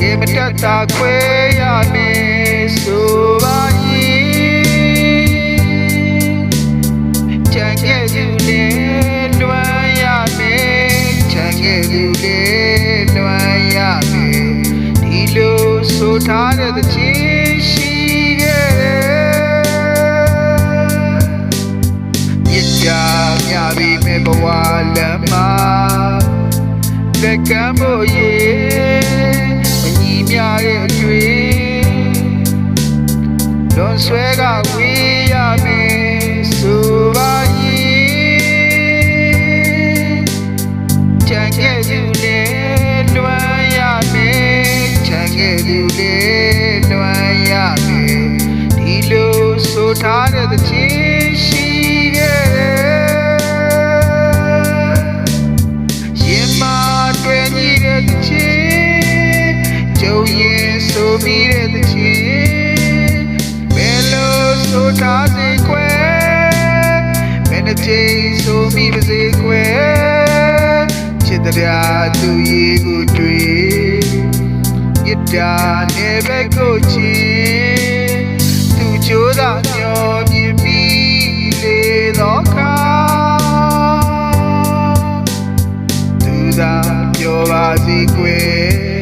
ကယ်မတတ်တာခွဲရမယ်ဆိုပါရင်ချမ်းခဲ့သူလေးလွမ်းရမယ်ချမ်းခဲ့သူလေးလွမ်းရမယ်ဒီလိုဆိုထားတဲ့ချင်းရှိခဲ့တယ်မြစ်တာမြပြီးမဲ့ဘဝလမ်းမှာလက်ကမ်းဖို့ရဲ့မညီမျှတဲ့အတွေ့လွန်ဆွဲကဝေးရမယ်ဆိုပါရင်ချမ်းခဲ့သူလေးလွမ်းရမယ်ချမ်းခဲ့သူလေးလွမ်းရမယ်ဒီလိုဆိုထားတဲ့ချင်းရှိခဲ့ရင်မတွေ့ညီတဲ့ချင်းကြုံရင်ဆိုမိတဲ့ချင်းဘယ်လိုဆိုထားစေခွဲဘယ်နှချိန်ဆိုမိပါစေခွဲချစ်တရားသူရေကိုတွေ့မြတ်တာနဲ့ပဲကိုချင်းသူကြိုးသာမျောမြင်ပြီးလေတော့ခါသူသာပြောပါစေကွယ်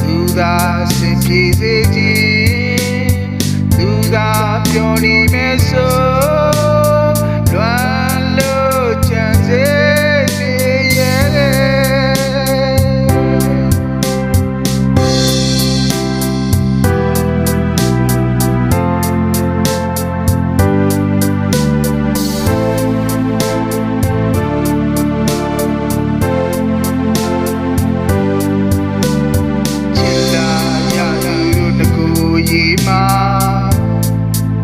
သူသာစင်ပြေစေခြင်းသူသာပြောနေမယ်ဆိုလွမ်းလို့ချမ်းစေ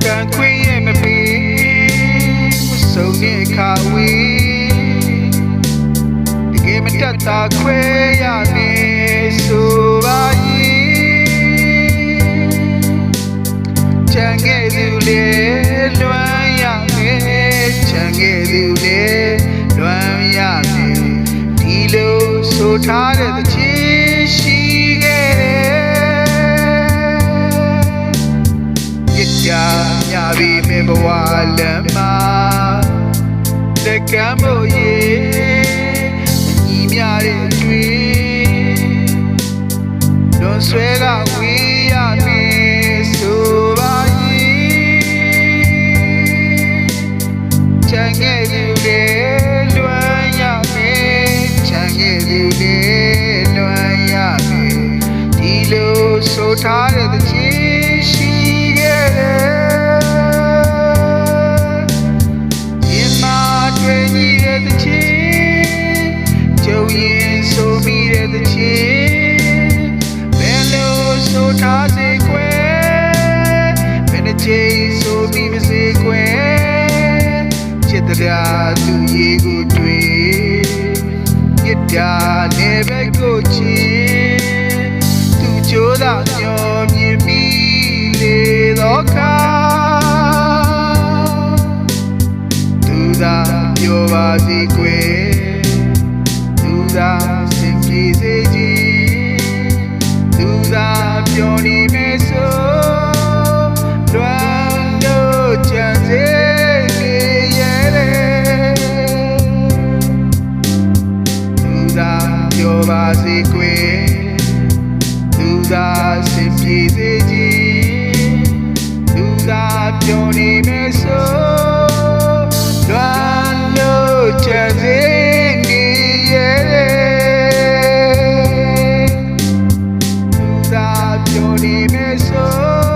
ကန်ခွေးရဲ့မပေးမစုံတဲ့ခါဝေးတကယ်မတတ်တာခွဲရမယ်ဆိုပါရင်ချမ်းခဲ့သူလေးလွမ်းရမယ်ချမ်းခဲ့သူလေးလွမ်းရမယ်ဒီလိုဆိုထားတဲ့ချင်းရှိခဲ့တယ်ကြာမြပြီးမဲ့ဘဝလမ်းမှာလက်ကမ်းဖို့ရဲ့မညီမျှတဲ့တွေ့လွန်ဆွဲကဝေးရမယ်ဆိုပါရင်ချမ်းခဲ့သူလေးလွမ်းရမယ်ချမ်းခဲ့သူလေးလွမ်းရမယ်ဒီလိုဆိုထားတဲ့ချင်းရှိရင်မတွေ့ညီတဲ့ချင်းကြုံရင်ဆိုမိတဲ့ချင်းဘယ်လိုဆိုထားစေခွဲဘယ်နှချိန်ဆိုမိမစေခွဲချစ်တရားသူရေကိုတွေ့မြတ်တာနဲ့ပဲကိုချင်းသူကြိုးသာမျောမြင်ပြီးလေတော့ခါသူသာပြောပါစေကွယ်သူသာစင်ပြေစေခြင်းသူသာပြောနေမယ်ဆိုလွမ်းလို့ချမ်းစေနေရဲ့သူသာပြောပါစေကွယ်သူသာစင်ပြေစေခြင်းသူသာပြောနေမယ်ဆိုလွမ်းလို့ချမ်းစေနေရဲ့သူသာပြောနေမယ်ဆို